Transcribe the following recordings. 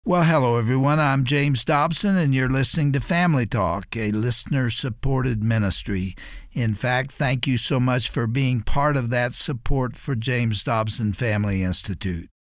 Well, hello, everyone. I'm James Dobson, and you're listening to Family Talk, a listener-supported ministry. In fact, thank you so much for being part of that support for James Dobson Family Institute.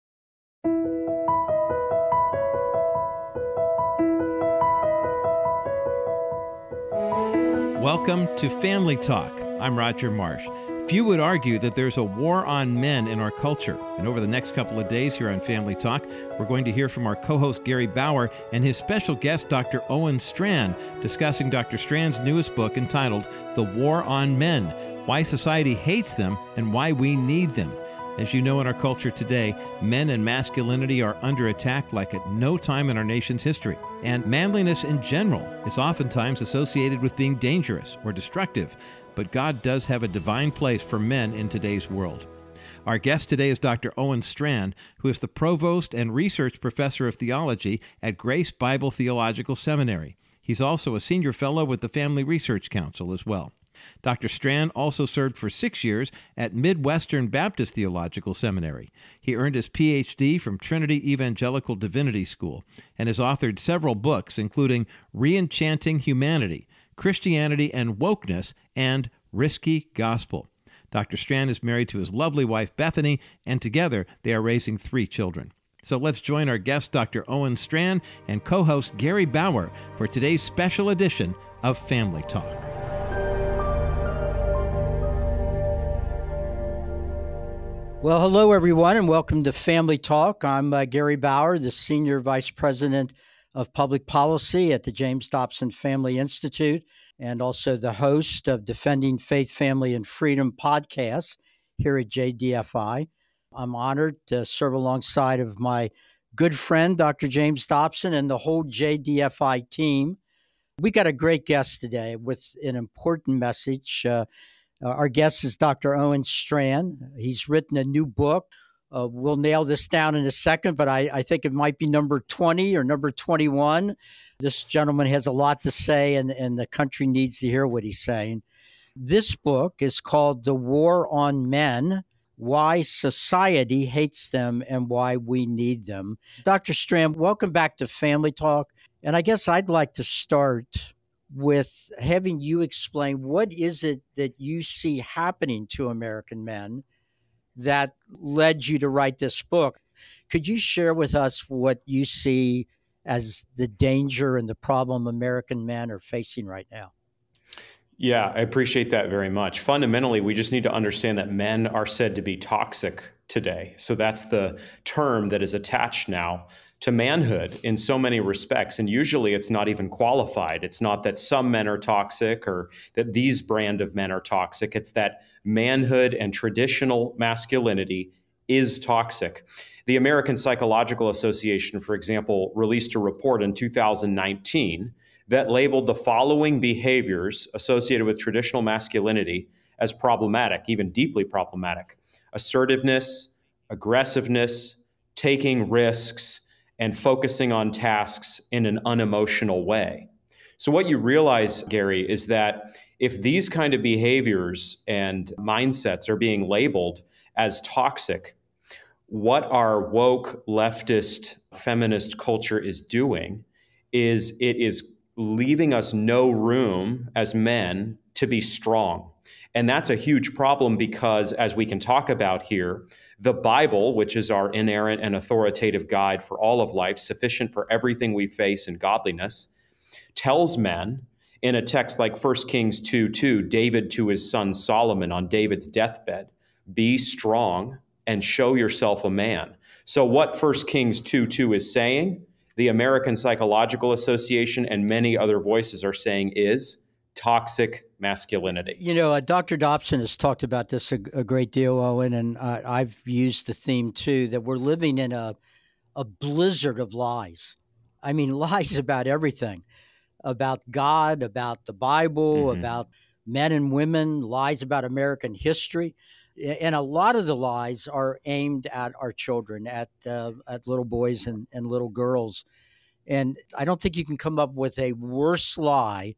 Welcome to Family Talk. I'm Roger Marsh. Few would argue that there's a war on men in our culture. And over the next couple of days here on Family Talk, we're going to hear from our co-host Gary Bauer and his special guest, Dr. Owen Strachan, discussing Dr. Strachan's newest book entitled The War on Men, Why Society Hates Them and Why We Need Them. As you know, in our culture today, men and masculinity are under attack like at no time in our nation's history. And manliness in general is oftentimes associated with being dangerous or destructive. But God does have a divine place for men in today's world. Our guest today is Dr. Owen Strachan, who is the provost and research professor of theology at Grace Bible Theological Seminary. He's also a senior fellow with the Family Research Council as well. Dr. Strachan also served for 6 years at Midwestern Baptist Theological Seminary. He earned his Ph.D. from Trinity Evangelical Divinity School and has authored several books, including Reenchanting Humanity, Christianity and Wokeness, and Risky Gospel. Dr. Strachan is married to his lovely wife, Bethany, and together they are raising 3 children. So let's join our guest, Dr. Owen Strachan, and co-host Gary Bauer for today's special edition of Family Talk. Well, hello, everyone, and welcome to Family Talk. I'm Gary Bauer, the Senior Vice President of Public Policy at the James Dobson Family Institute, and also the host of Defending Faith, Family, and Freedom podcast here at JDFI. I'm honored to serve alongside of my good friend, Dr. James Dobson, and the whole JDFI team. We got a great guest today with an important message. Our guest is Dr. Owen Strachan. He's written a new book. We'll nail this down in a second, but I think it might be number 20 or number 21. This gentleman has a lot to say, and the country needs to hear what he's saying. This book is called The War on Men, Why Society Hates Them and Why We Need Them. Dr. Strachan, welcome back to Family Talk. And I guess I'd like to start with having you explain what is it that you see happening to American men that led you to write this book. Could you share with us what you see as the danger and the problem American men are facing right now? Yeah, I appreciate that very much. Fundamentally, we just need to understand that men are said to be toxic today. So that's the term that is attached now to manhood in so many respects. And usually it's not even qualified. It's not that some men are toxic or that these brand of men are toxic. It's that manhood and traditional masculinity is toxic. The American Psychological Association, for example, released a report in 2019 that labeled the following behaviors associated with traditional masculinity as problematic, even deeply problematic: assertiveness, aggressiveness, taking risks, and focusing on tasks in an unemotional way. So what you realize, Gary, is that if these kind of behaviors and mindsets are being labeled as toxic, what our woke, leftist, feminist culture is doing is it is leaving us no room as men to be strong. And that's a huge problem because, as we can talk about here, the Bible, which is our inerrant and authoritative guide for all of life, sufficient for everything we face in godliness, tells men in a text like 1 Kings 2:2, David to his son Solomon on David's deathbed, be strong and show yourself a man. So what 1 Kings 2:2 is saying, the American Psychological Association and many other voices are saying is toxic masculinity. You know, Dr. Dobson has talked about this a great deal, Owen, and I've used the theme too, that we're living in a blizzard of lies. I mean, lies about everything, about God, about the Bible, about men and women, lies about American history. And a lot of the lies are aimed at our children, at little boys and little girls. And I don't think you can come up with a worse lie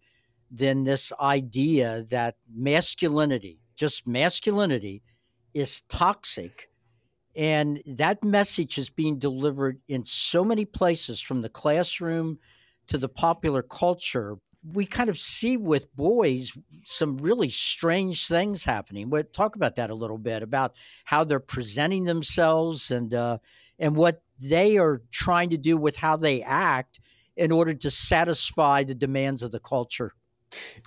than this idea that masculinity, just masculinity, is toxic And that message is being delivered in so many places, from the classroom to the popular culture. We kind of see with boys some really strange things happening. We'll talk about that a little bit, about how they're presenting themselves and what they are trying to do with how they act in order to satisfy the demands of the culture.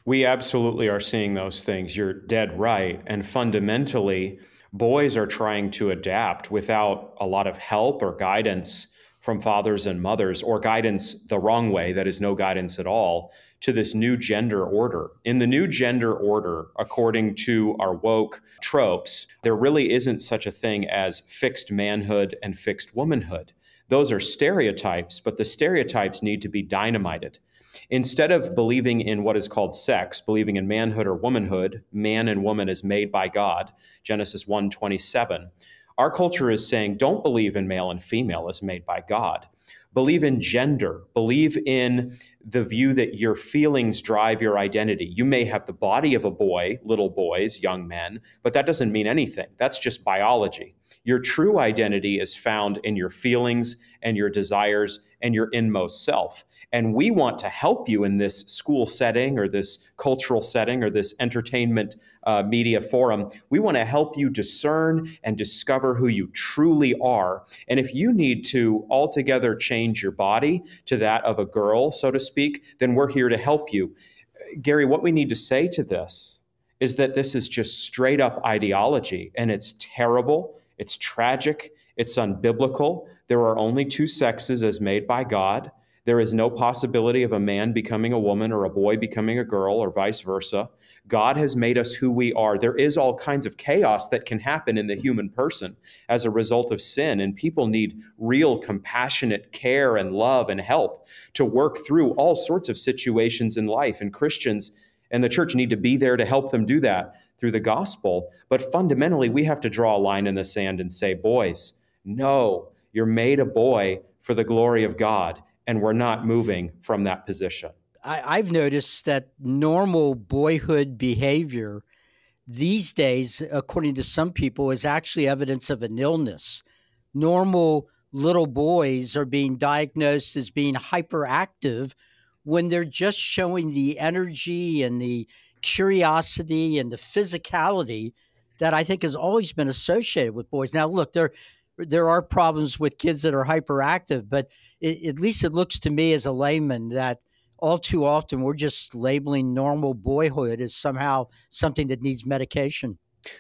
We absolutely are seeing those things. You're dead right. And fundamentally, boys are trying to adapt without a lot of help or guidance from fathers and mothers, or guidance the wrong way, that is no guidance at all, to this new gender order. In the new gender order, according to our woke tropes, there really isn't such a thing as fixed manhood and fixed womanhood. Those are stereotypes, but the stereotypes need to be dynamited. Instead of believing in what is called sex, believing in manhood or womanhood, man and woman is made by God, Genesis 1:27, our culture is saying, don't believe in male and female as made by God. Believe in gender. Believe in the view that your feelings drive your identity. You may have the body of a boy, little boys, young men, but that doesn't mean anything. That's just biology. Your true identity is found in your feelings and your desires and your inmost self. And we want to help you in this school setting or this cultural setting or this entertainment media forum. We want to help you discern and discover who you truly are. And if you need to altogether change your body to that of a girl, so to speak, then we're here to help you. Gary, what we need to say to this is that this is just straight up ideology, and it's terrible, it's tragic, it's unbiblical. There are only two sexes as made by God. There is no possibility of a man becoming a woman or a boy becoming a girl or vice versa. God has made us who we are. There is all kinds of chaos that can happen in the human person as a result of sin, and people need real compassionate care and love and help to work through all sorts of situations in life. And Christians and the church need to be there to help them do that through the gospel. But fundamentally, we have to draw a line in the sand and say, boys, no, you're made a boy for the glory of God. And we're not moving from that position. I've noticed that normal boyhood behavior these days, according to some people, is actually evidence of an illness. Normal little boys are being diagnosed as being hyperactive when they're just showing the energy and the curiosity and the physicality that I think has always been associated with boys. Now, look, there are problems with kids that are hyperactive, but at least it looks to me as a layman that all too often we're just labeling normal boyhood as somehow something that needs medication.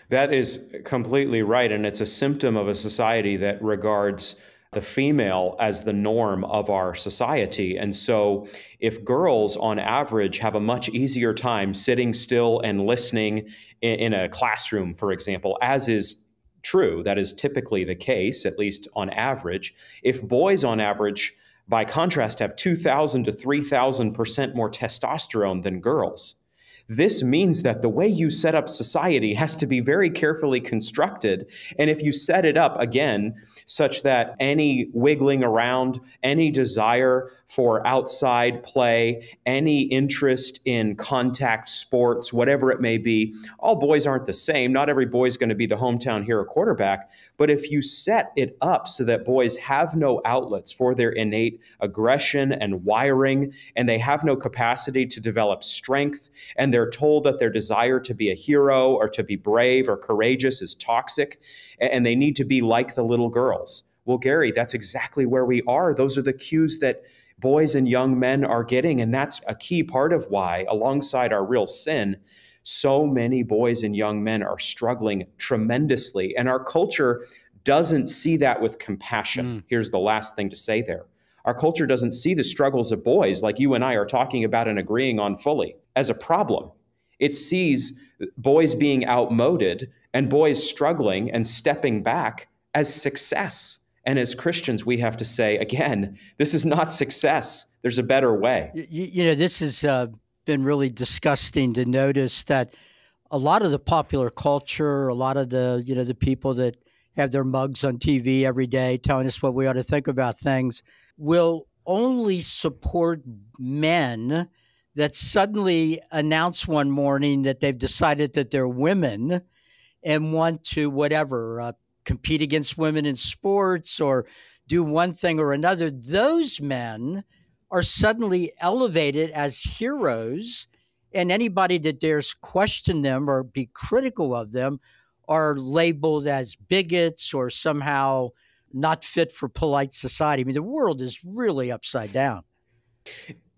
That is completely right. And it's a symptom of a society that regards the female as the norm of our society. And so if girls on average have a much easier time sitting still and listening in a classroom, for example, as is true, that is typically the case, at least on average. If boys on average, by contrast, have 2,000 to 3,000% more testosterone than girls, this means that the way you set up society has to be very carefully constructed. And if you set it up, again, such that any wiggling around, any desire for outside play, any interest in contact sports, whatever it may be, all boys aren't the same. Not every boy is going to be the hometown hero quarterback. But if you set it up so that boys have no outlets for their innate aggression and wiring, and they have no capacity to develop strength, and they're told that their desire to be a hero or to be brave or courageous is toxic, and they need to be like the little girls. Well, Gary, that's exactly where we are. Those are the cues that boys and young men are getting, and that's a key part of why, alongside our real sin, so many boys and young men are struggling tremendously, and our culture doesn't see that with compassion. Here's the last thing to say there. Our culture doesn't see the struggles of boys, like you and I are talking about and agreeing on fully, as a problem. It sees boys being outmoded and boys struggling and stepping back as success. And as Christians, we have to say, again, this is not success. There's a better way. You know, this has been really disgusting to notice that a lot of the popular culture, a lot of the, the people that have their mugs on TV every day telling us what we ought to think about things, will only support men that suddenly announce one morning that they've decided that they're women and want to compete against women in sports or do one thing or another, those men are suddenly elevated as heroes, and anybody that dares question them or be critical of them are labeled as bigots or somehow not fit for polite society. I mean, the world is really upside down.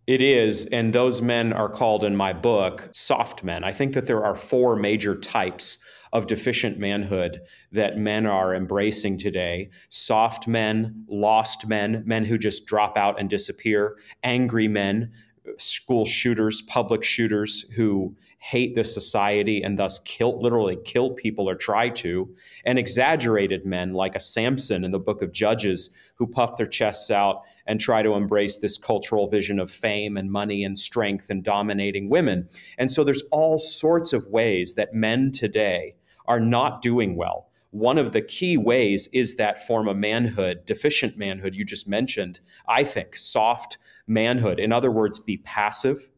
It is, and those men are called in my book soft men. I think that there are four major types of deficient manhood that men are embracing today: soft men, lost men, men who just drop out and disappear, angry men, school shooters, public shooters who hate the society and thus literally kill people or try to, and exaggerated men like a Samson in the book of Judges who puff their chests out and try to embrace this cultural vision of fame and money and strength and dominating women. And so there's all sorts of ways that men today are not doing well. One of the key ways is that form of manhood, deficient manhood you just mentioned, I think, soft manhood. In other words, be passive,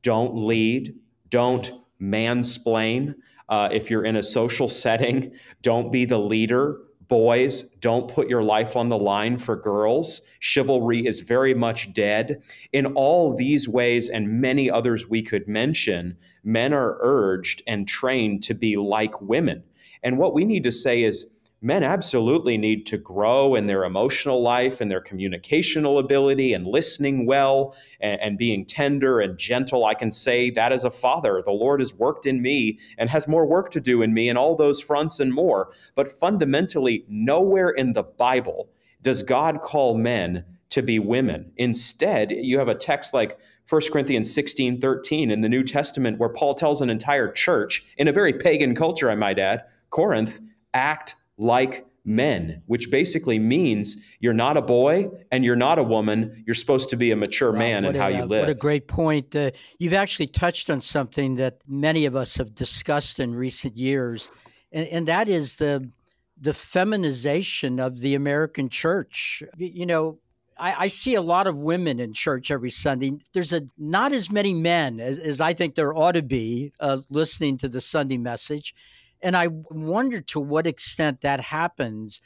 don't lead, don't mansplain. If you're in a social setting, don't be the leader. Boys, don't put your life on the line for girls. Chivalry is very much dead. In all these ways and many others we could mention, men are urged and trained to be like women. And what we need to say is men absolutely need to grow in their emotional life and their communicational ability and listening well and being tender and gentle. I can say that as a father, the Lord has worked in me and has more work to do in me in all those fronts and more. But fundamentally, nowhere in the Bible does God call men to be women. Instead, you have a text like 1 Corinthians 16:13 in the New Testament where Paul tells an entire church, in a very pagan culture, I might add, Corinth, act like men, which basically means you're not a boy and you're not a woman. You're supposed to be a mature man in how you live. What a great point. You've actually touched on something that many of us have discussed in recent years, and that is the feminization of the American church. You know, I see a lot of women in church every Sunday. There's not as many men as I think there ought to be listening to the Sunday message. And I wonder to what extent that happens,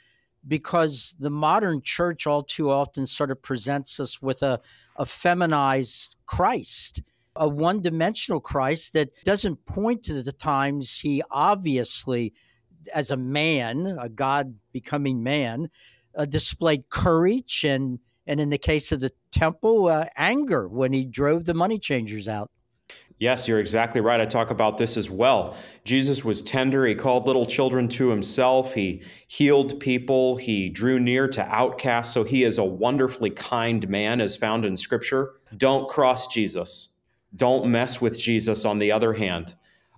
because the modern church all too often sort of presents us with a feminized Christ, a one-dimensional Christ that doesn't point to the times he obviously, as a man, a God becoming man, displayed courage and in the case of the temple, anger when he drove the money changers out. Yes, you're exactly right. I talk about this as well. Jesus was tender. He called little children to himself. He healed people. He drew near to outcasts. So he is a wonderfully kind man, as found in Scripture. Don't cross Jesus. Don't mess with Jesus, on the other hand.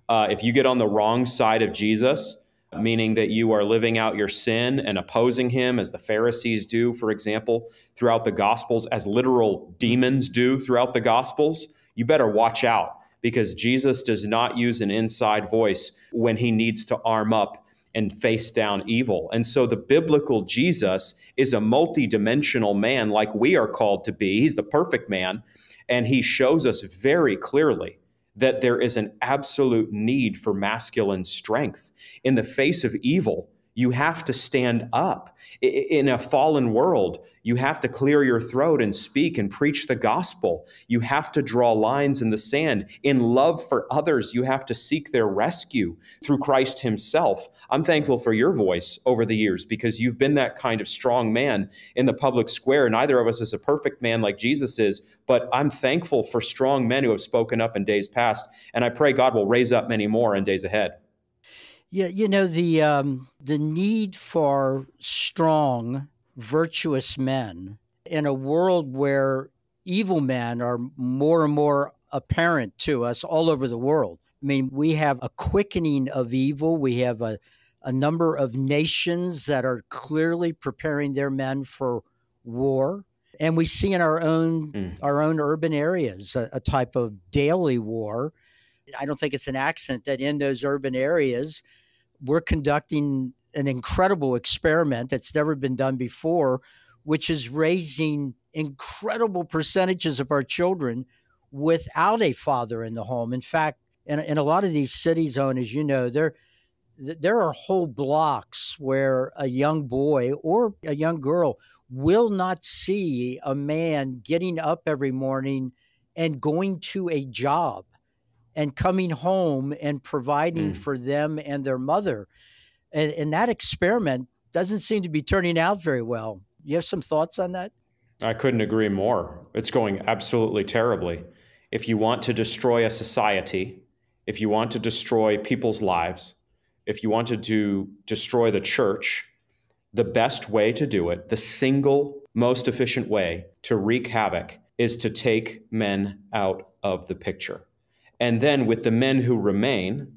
If you get on the wrong side of Jesus, meaning that you are living out your sin and opposing him, as the Pharisees do, for example, throughout the Gospels, as literal demons do throughout the Gospels, you better watch out. Because Jesus does not use an inside voice when he needs to arm up and face down evil. And so the biblical Jesus is a multidimensional man like we are called to be. He's the perfect man. And he shows us very clearly that there is an absolute need for masculine strength. In the face of evil, you have to stand up. In a fallen world, you have to clear your throat and speak and preach the gospel. You have to draw lines in the sand. In love for others, you have to seek their rescue through Christ himself. I'm thankful for your voice over the years because you've been that kind of strong man in the public square. Neither of us is a perfect man like Jesus is, but I'm thankful for strong men who have spoken up in days past, and I pray God will raise up many more in days ahead. Yeah, you know, the need for strong, virtuous men in a world where evil men are more and more apparent to us all over the world. I mean, we have a quickening of evil. We have a number of nations that are clearly preparing their men for war. And we see in our own urban areas a type of daily war. I don't think it's an accident that in those urban areas, we're conducting an incredible experiment that's never been done before, which is raising incredible percentages of our children without a father in the home. In fact, in a lot of these cities, Owen, as you know, there are whole blocks where a young boy or a young girl will not see a man getting up every morning and going to a job and coming home and providing for them and their mother. And that experiment doesn't seem to be turning out very well. You have some thoughts on that? I couldn't agree more. It's going absolutely terribly. If you want to destroy a society, if you want to destroy people's lives, if you wanted to destroy the church, the best way to do it, the single most efficient way to wreak havoc, is to take men out of the picture. And then with the men who remain,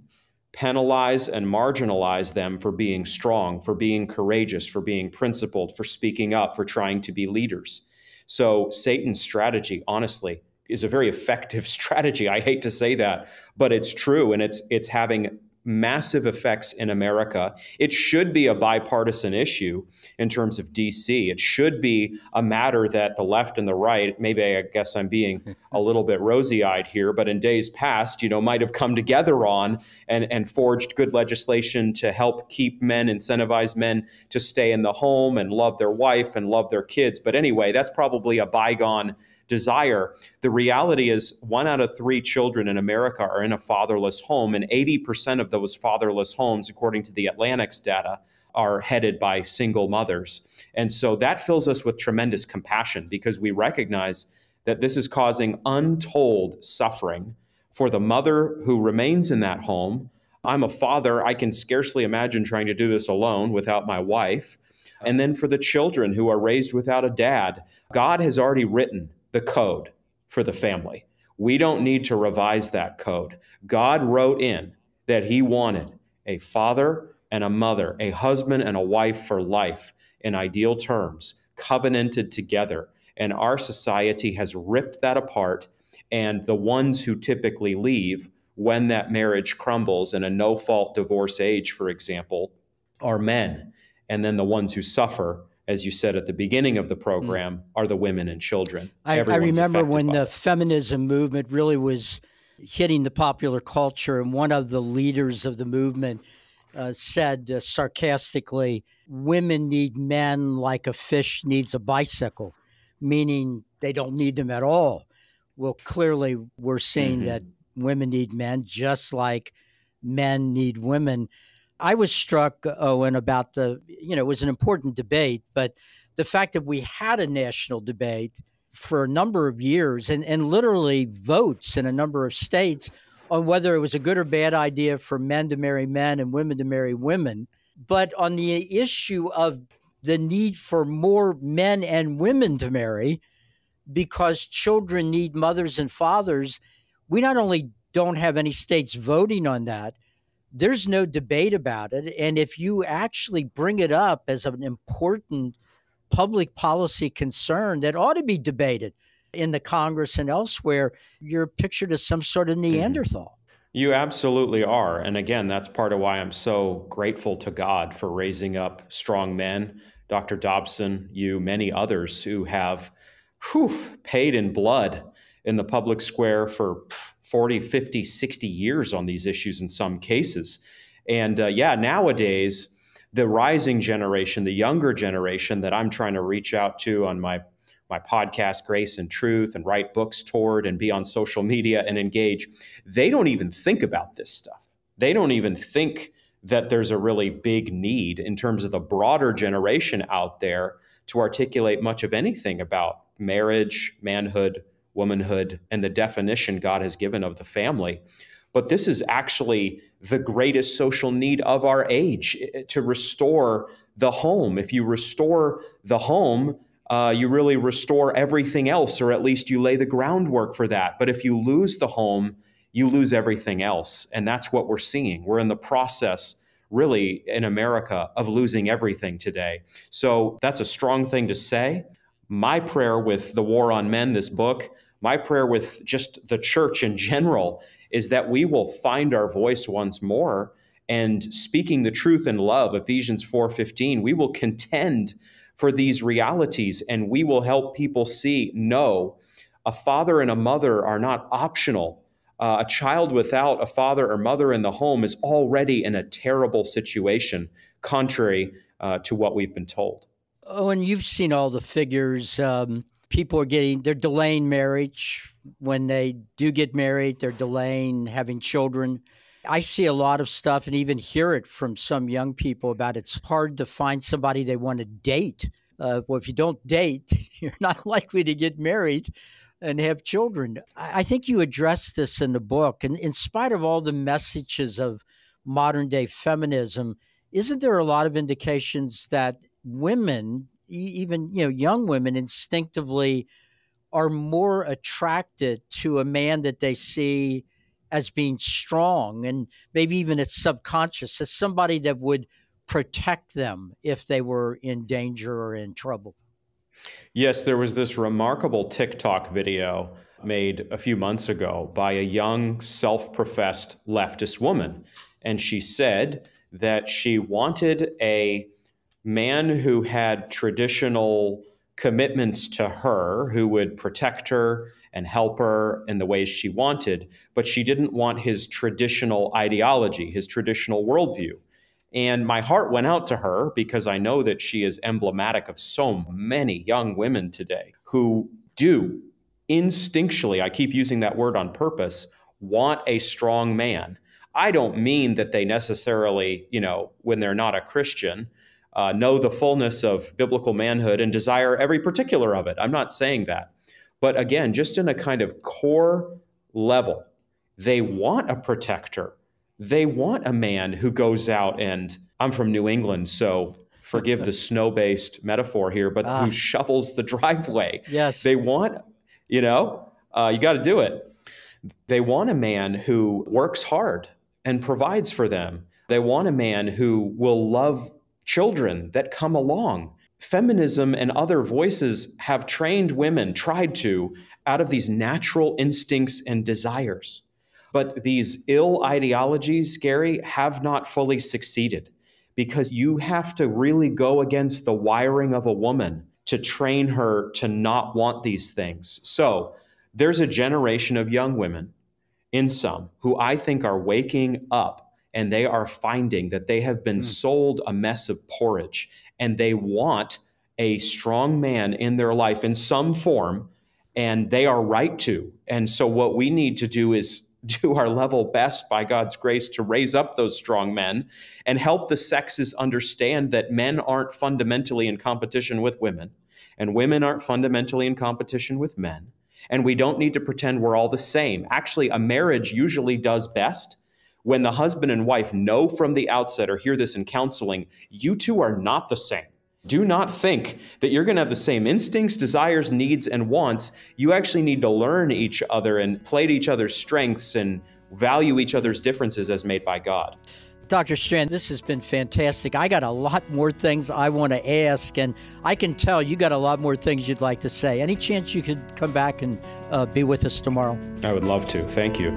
penalize and marginalize them for being strong, for being courageous, for being principled, for speaking up, for trying to be leaders. So Satan's strategy, honestly, is a very effective strategy. I hate to say that, but it's true, and it's having massive effects in America. It should be a bipartisan issue in terms of DC. It should be a matter that the left and the right, maybe I guess I'm being a little bit rosy-eyed here, but in days past, might have come together on and forged good legislation to help keep men, incentivize men to stay in the home and love their wife and love their kids. But anyway, that's probably a bygone desire. The reality is 1 out of 3 children in America are in a fatherless home, and 80% of those fatherless homes, according to the Atlantic's data, are headed by single mothers. And so that fills us with tremendous compassion, because we recognize that this is causing untold suffering for the mother who remains in that home. I'm a father. I can scarcely imagine trying to do this alone without my wife. And then for the children who are raised without a dad, God has already written the code for the family. We don't need to revise that code. God wrote in that he wanted a father and a mother, a husband and a wife for life in ideal terms, covenanted together. And our society has ripped that apart. And the ones who typically leave when that marriage crumbles in a no-fault divorce age, for example, are men. And then the ones who suffer, as you said at the beginning of the program, are the women and children. I remember when the feminism movement really was hitting the popular culture, and one of the leaders of the movement said sarcastically, "Women need men like a fish needs a bicycle," meaning they don't need them at all. Well, clearly we're seeing that women need men just like men need women. I was struck, Owen, about it was an important debate, but the fact that we had a national debate for a number of years and literally votes in a number of states on whether it was a good or bad idea for men to marry men and women to marry women. But on the issue of the need for more men and women to marry, because children need mothers and fathers, we not only don't have any states voting on that, there's no debate about it. And if you actually bring it up as an important public policy concern that ought to be debated in the Congress and elsewhere, you're pictured as some sort of Neanderthal. You absolutely are. And again, that's part of why I'm so grateful to God for raising up strong men, Dr. Dobson, you, many others who have paid in blood in the public square for 40, 50, 60 years on these issues in some cases. And nowadays, the rising generation, the younger generation that I'm trying to reach out to on my podcast, Grace and Truth, and write books toward and be on social media and engage, they don't even think about this stuff. They don't even think that there's a really big need in terms of the broader generation out there to articulate much of anything about marriage, manhood, womanhood, and the definition God has given of the family. But this is actually the greatest social need of our age, to restore the home. If you restore the home, you really restore everything else, or at least you lay the groundwork for that. But if you lose the home, you lose everything else. And that's what we're seeing. We're in the process, really, in America, of losing everything today. So that's a strong thing to say. My prayer with The War on Men, this book, my prayer with just the church in general, is that we will find our voice once more, and speaking the truth in love, Ephesians 4:15, we will contend for these realities, and we will help people see, no, a father and a mother are not optional. A child without a father or mother in the home is already in a terrible situation, contrary to what we've been told. Oh, and you've seen all the figures. People they're delaying marriage. When they do get married, they're delaying having children. I see a lot of stuff and even hear it from some young people about it's hard to find somebody they want to date. Well, if you don't date, you're not likely to get married and have children. I think you address this in the book. And in spite of all the messages of modern day feminism, isn't there a lot of indications that women, even young women, instinctively are more attracted to a man that they see as being strong, and maybe even it's subconscious, as somebody that would protect them if they were in danger or in trouble? Yes, there was this remarkable TikTok video made a few months ago by a young, self-professed leftist woman. And she said that she wanted a man who had traditional commitments to her, who would protect her and help her in the ways she wanted, but she didn't want his traditional ideology, his traditional worldview. And my heart went out to her because I know that she is emblematic of so many young women today who do instinctually, I keep using that word on purpose, want a strong man. I don't mean that they necessarily, when they're not a Christian, know the fullness of biblical manhood and desire every particular of it. I'm not saying that. But again, just in a kind of core level, they want a protector. They want a man who goes out and, I'm from New England, so forgive the snow-based metaphor here, but who shovels the driveway. Yes. They want, you got to do it. They want a man who works hard and provides for them. They want a man who will love children that come along. Feminism and other voices have trained women, tried to, out of these natural instincts and desires. But these ill ideologies, Gary, have not fully succeeded because you have to really go against the wiring of a woman to train her to not want these things. So there's a generation of young women, in some, who I think are waking up and they are finding that they have been sold a mess of porridge and they want a strong man in their life in some form, and they are right to. And so what we need to do is do our level best by God's grace to raise up those strong men and help the sexes understand that men aren't fundamentally in competition with women and women aren't fundamentally in competition with men. And we don't need to pretend we're all the same. Actually, a marriage usually does best when the husband and wife know from the outset or hear this in counseling, you two are not the same. Do not think that you're going to have the same instincts, desires, needs, and wants. You actually need to learn each other and play to each other's strengths and value each other's differences as made by God. Dr. Strachan, this has been fantastic. I got a lot more things I want to ask, and I can tell you got a lot more things you'd like to say. Any chance you could come back and be with us tomorrow? I would love to. Thank you.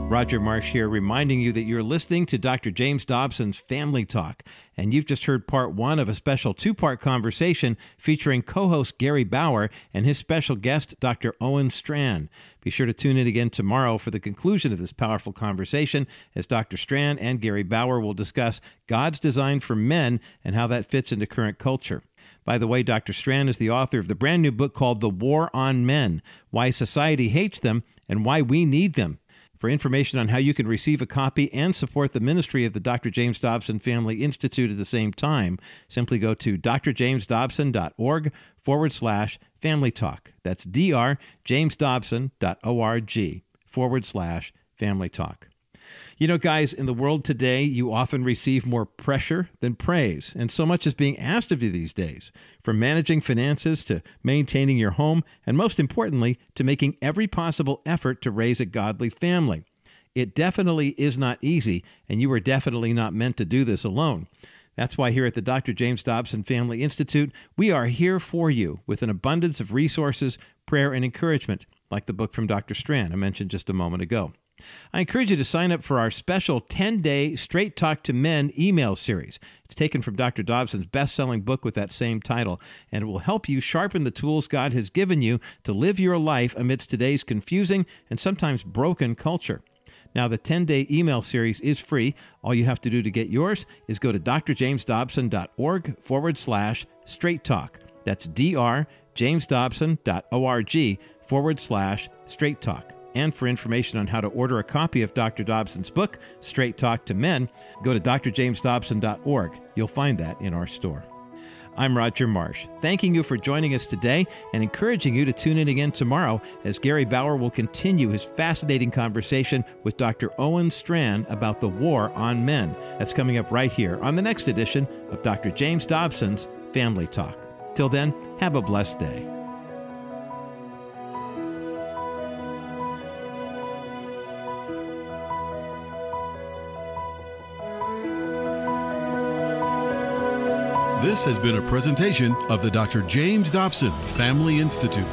Roger Marsh here, reminding you that you're listening to Dr. James Dobson's Family Talk, and you've just heard part one of a special two-part conversation featuring co-host Gary Bauer and his special guest, Dr. Owen Strachan. Be sure to tune in again tomorrow for the conclusion of this powerful conversation as Dr. Strachan and Gary Bauer will discuss God's design for men and how that fits into current culture. By the way, Dr. Strachan is the author of the brand new book called The War on Men, Why Society Hates Them and Why We Need Them. For information on how you can receive a copy and support the ministry of the Dr. James Dobson Family Institute at the same time, simply go to drjamesdobson.org/family talk. That's drjamesdobson.org/family talk. You know, guys, in the world today, you often receive more pressure than praise, and so much is being asked of you these days, from managing finances to maintaining your home, and most importantly, to making every possible effort to raise a godly family. It definitely is not easy, and you are definitely not meant to do this alone. That's why here at the Dr. James Dobson Family Institute, we are here for you with an abundance of resources, prayer, and encouragement, like the book from Dr. Strachan I mentioned just a moment ago. I encourage you to sign up for our special 10-day Straight Talk to Men email series. It's taken from Dr. Dobson's best-selling book with that same title, and it will help you sharpen the tools God has given you to live your life amidst today's confusing and sometimes broken culture. Now, the 10-day email series is free. All you have to do to get yours is go to drjamesdobson.org/straight talk. That's drjamesdobson.org/straight talk. And for information on how to order a copy of Dr. Dobson's book, Straight Talk to Men, go to drjamesdobson.org. You'll find that in our store. I'm Roger Marsh, thanking you for joining us today and encouraging you to tune in again tomorrow as Gary Bauer will continue his fascinating conversation with Dr. Owen Strachan about the war on men. That's coming up right here on the next edition of Dr. James Dobson's Family Talk. Till then, have a blessed day. This has been a presentation of the Dr. James Dobson Family Institute.